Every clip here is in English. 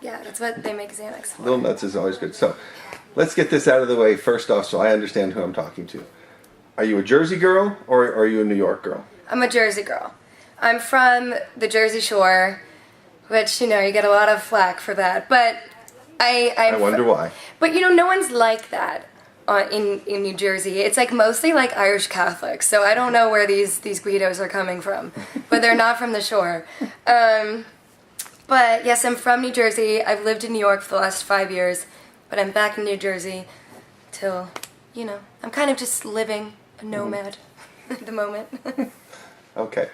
Yeah, that's what they make Xanax for. Little nuts is always good. So, let's get this out of the way first off so I understand who I'm talking to. Are you a Jersey girl or are you a New York girl? I'm a Jersey girl. I'm from the Jersey Shore, which, you get a lot of flack for that. But I wonder why. But, no one's like that in New Jersey. It's like mostly like Irish Catholics. So I don't know where these Guidos are coming from. But they're not from the shore. But yes, I'm from New Jersey. I've lived in New York for the last 5 years. But I'm back in New Jersey till, I'm kind of just living a nomad at the moment. Okay.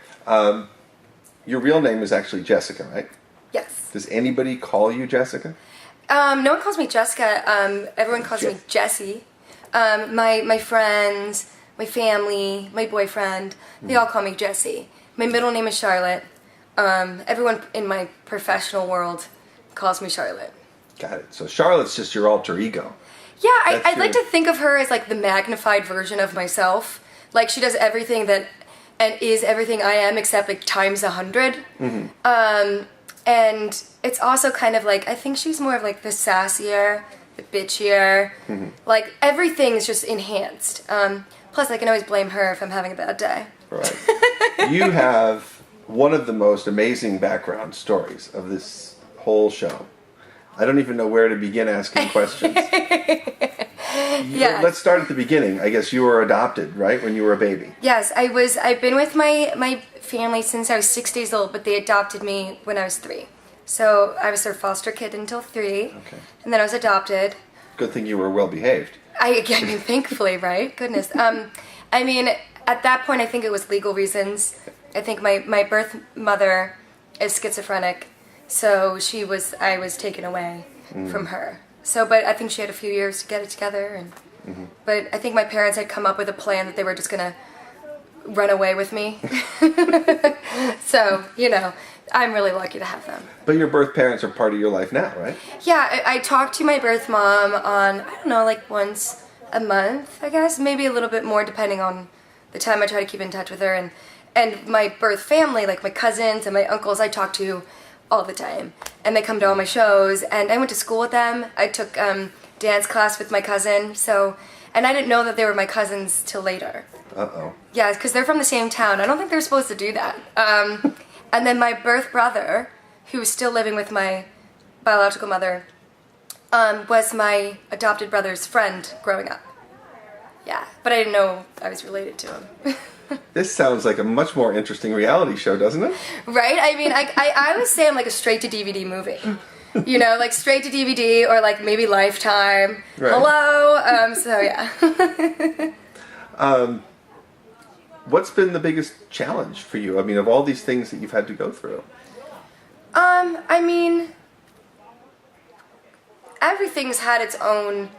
Your real name is actually Jessica, right? Yes. Does anybody call you Jessica? No one calls me Jessica. Everyone calls me Jessie. My friends, my family, my boyfriend, they all call me Jessie. My middle name is Charlotte. Everyone in my professional world calls me Charlotte. Got it. So Charlotte's just your alter ego. Yeah, I'd like to think of her as like the magnified version of myself. Like she does everything that and is everything I am except like times 100. Mm-hmm. And it's also kind of like I think she's more of like the sassier, the bitchier. Mm-hmm. Like everything's just enhanced. Plus, I can always blame her if I'm having a bad day. Right. You have one of the most amazing background stories of this whole show. I don't even know where to begin asking questions. Yeah. Let's start at the beginning. I guess you were adopted, right, when you were a baby? Yes, I've been with my family since I was 6 days old, but they adopted me when I was 3. So I was their foster kid until 3, okay. And then I was adopted. Good thing you were well behaved. I mean, thankfully, right? Goodness. I mean, at that point, I think it was legal reasons. I think my birth mother is schizophrenic. So I was taken away from her. So, but I think she had a few years to get it together. But I think my parents had come up with a plan that they were just going to run away with me. So, I'm really lucky to have them. But your birth parents are part of your life now, right? Yeah, I talk to my birth mom on, I don't know, like once a month, I guess. Maybe a little bit more depending on the time I try to keep in touch with her. And my birth family, like my cousins and my uncles, I talk to all the time, and they come to all my shows, and I went to school with them. I took dance class with my cousin, and I didn't know that they were my cousins till later. Uh-oh. Yeah, because they're from the same town. I don't think they're supposed to do that. And then my birth brother, who was still living with my biological mother, was my adopted brother's friend growing up. Yeah, but I didn't know I was related to him. This sounds like a much more interesting reality show, doesn't it? Right? I mean, I always say I'm like a straight-to-DVD movie. Like straight to DVD or like maybe Lifetime. Right. Hello? So, yeah. What's been the biggest challenge for you? I mean, of all these things that you've had to go through? I mean, everything's had its own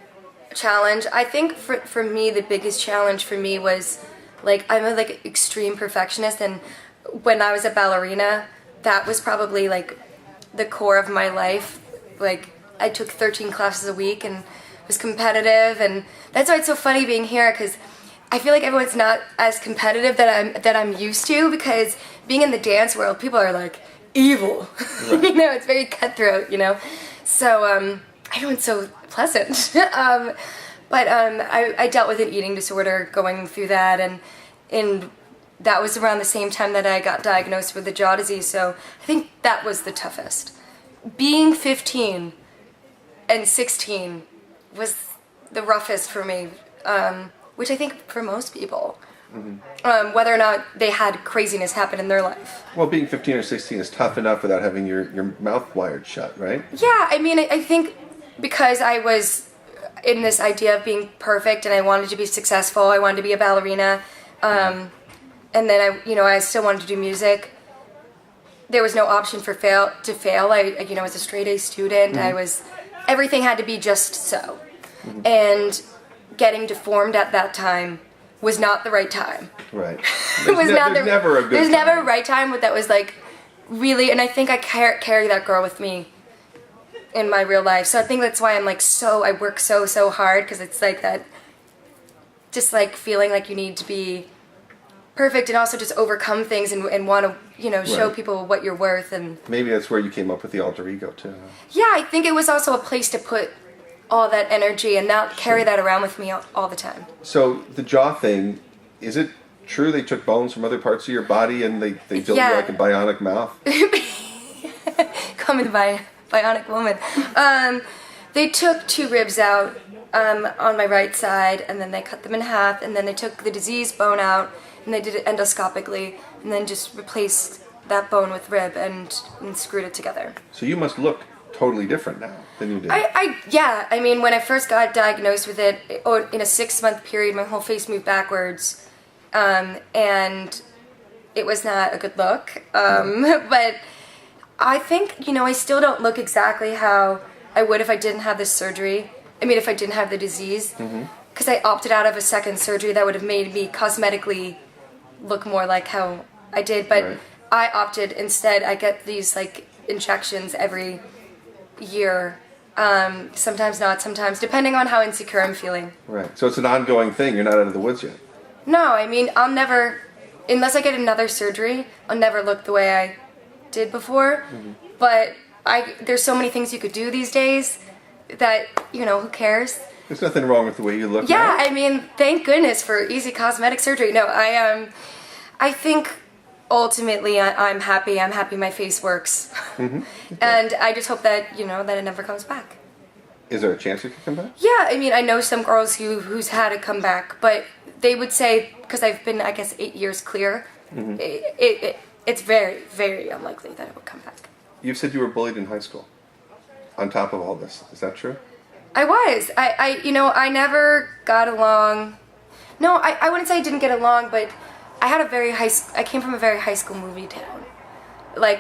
challenge. I think for me, the biggest challenge for me was... Like, I'm a, extreme perfectionist, and when I was a ballerina, that was probably, the core of my life. Like, I took 13 classes a week and was competitive, and that's why it's so funny being here, because I feel like everyone's not as competitive that I'm used to, because being in the dance world, people are, evil. Right. It's very cutthroat, So, everyone's so pleasant. But I dealt with an eating disorder going through that, and that was around the same time that I got diagnosed with the jaw disease, so I think that was the toughest. Being 15 and 16 was the roughest for me, which I think for most people, whether or not they had craziness happen in their life. Well, being 15 or 16 is tough enough without having your mouth wired shut, right? Yeah, I mean, I think because I was... in this idea of being perfect, and I wanted to be successful. I wanted to be a ballerina, and then I still wanted to do music. There was no option to fail. I was a straight A student. Everything had to be just so, and getting deformed at that time was not the right time. Right. There's never a good. There's never a right time that was really, and I think I carry that girl with me in my real life. So I think that's why I'm I work so hard, because it's like that, just feeling like you need to be perfect and also just overcome things and want to, show Right. people what you're worth. And Maybe that's where you came up with the alter ego too. Huh? yeah, I think it was also a place to put all that energy and not carry that around with me all the time. So the jaw thing, is it true they took bones from other parts of your body and they built you Yeah. like a bionic mouth? Come with my bionic woman. They took 2 ribs out on my right side, and then they cut them in half, and then they took the diseased bone out, and they did it endoscopically, and then just replaced that bone with rib and screwed it together. So you must look totally different now than you did. Yeah, I mean, when I first got diagnosed with it, in a 6-month period, my whole face moved backwards, and it was not a good look. But I think, I still don't look exactly how I would if I didn't have this surgery. I mean, if I didn't have the disease. Because I opted out of a second surgery that would have made me cosmetically look more like how I did. But Right. I opted instead, I get these, injections every year. Sometimes not, sometimes, depending on how insecure I'm feeling. Right. So it's an ongoing thing. You're not out of the woods yet. No, I mean, I'll never, unless I get another surgery, I'll never look the way I did before. But there's so many things you could do these days that, who cares? There's nothing wrong with the way you look Yeah, now. I mean, thank goodness for easy cosmetic surgery. No, I think ultimately I'm happy. I'm happy my face works. And I just hope that, that it never comes back. Is there a chance it could come back? Yeah, I mean, I know some girls who's had it come back, but they would say, because I've been, I guess, 8 years clear, it's very, very unlikely that it would come back. You've said you were bullied in high school. On top of all this, is that true? I was. I never got along. No, I wouldn't say I didn't get along, but I had I came from a very high school movie town.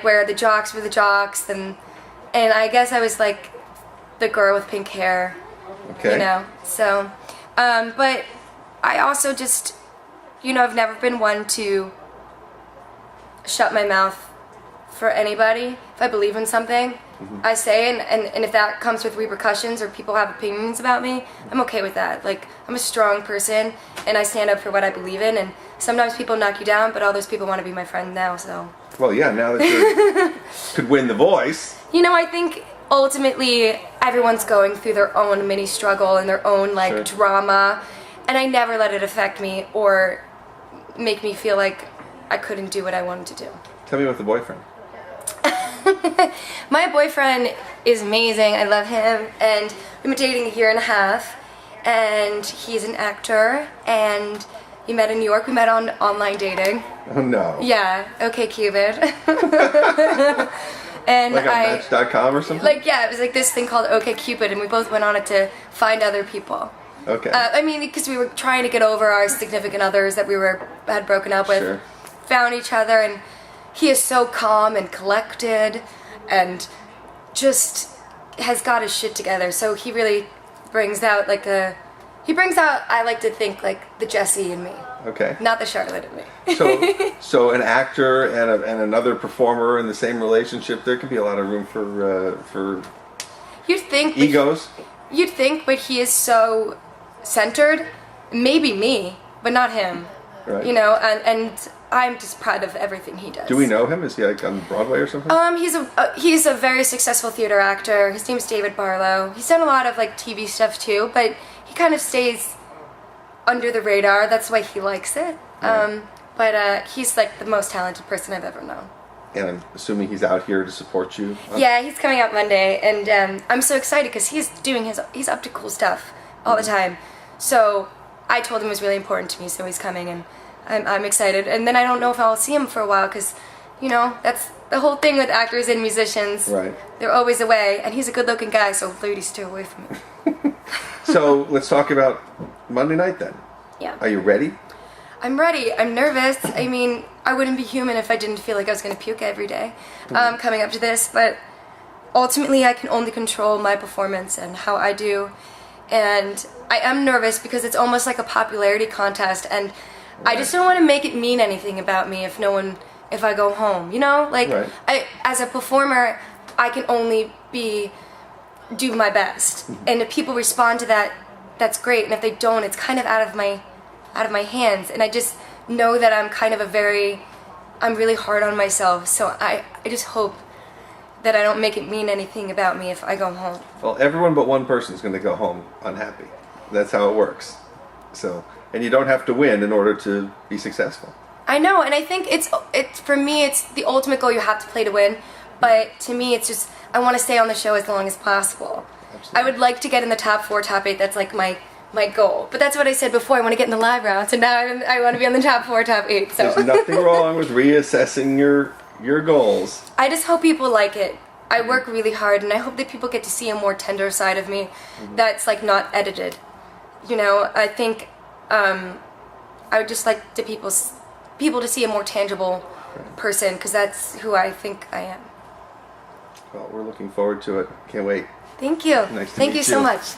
Where the jocks were the jocks, and I guess I was the girl with pink hair. Okay. So, but I also just, I've never been one to shut my mouth for anybody. If I believe in something, I say, and if that comes with repercussions or people have opinions about me, I'm okay with that. I'm a strong person, and I stand up for what I believe in, and sometimes people knock you down, but all those people want to be my friend now, so. Well, yeah, now that you could win the voice. I think ultimately everyone's going through their own mini struggle and their own Sure. drama, and I never let it affect me or make me feel like I couldn't do what I wanted to do. Tell me about the boyfriend. My boyfriend is amazing. I love him, and we've been dating 1.5 years, and he's an actor, and we met in New York. We met on online dating. Oh no. Yeah, OkCupid. And Like on Match.com or something? yeah, it was this thing called OkCupid, and we both went on it to find other people. Okay. I mean, because we were trying to get over our significant others that we had broken up with. Sure. Found each other, and he is so calm and collected, and just has got his shit together. So he really brings out I like to think the Jessie in me, Okay. not the Charlotte in me. So an actor and another performer in the same relationship, there could be a lot of room for You'd think, egos. but he is so centered. Maybe me, but not him. Right. And I'm just proud of everything he does. Do we know him? Is he on Broadway or something? He's a very successful theater actor. His name's David Barlow. He's done a lot of TV stuff too, but he kind of stays under the radar. That's why he likes it. Right. But he's the most talented person I've ever known. And I'm assuming he's out here to support you. Yeah, he's coming out Monday, and I'm so excited because he's up to cool stuff all the time. So I told him it was really important to me, so he's coming, and I'm excited. And then I don't know if I'll see him for a while because, that's the whole thing with actors and musicians. Right. They're always away, and he's a good-looking guy, so ladies, stay away from him. So let's talk about Monday night then. Yeah. Are you ready? I'm ready. I'm nervous. I mean, I wouldn't be human if I didn't feel like I was going to puke every day coming up to this, but ultimately I can only control my performance and how I do. And I am nervous because it's almost like a popularity contest, and I just don't want to make it mean anything about me if I go home, Right. As a performer, I can only do my best, and if people respond to that, that's great, and if they don't, it's kind of out of my hands, and I just know that I'm kind of I'm really hard on myself. So I just hope that I don't make it mean anything about me if I go home. Well, everyone but one person is going to go home unhappy. That's how it works. So, and you don't have to win in order to be successful. I know, and I think it's for me, it's the ultimate goal. You have to play to win. But to me, it's just, I want to stay on the show as long as possible. Absolutely. I would like to get in the top 4, top 8. That's like my goal. But that's what I said before. I want to get in the live round. So now I want to be on the top 4, top 8. So there's nothing wrong with reassessing your goals. I just hope people like it. I work really hard, and I hope that people get to see a more tender side of me that's like not edited. You know, I think I would just like people to see a more tangible person, because that's who I think I am. Well, we're looking forward to it. Can't wait. Thank you. Nice to Thank meet you so much.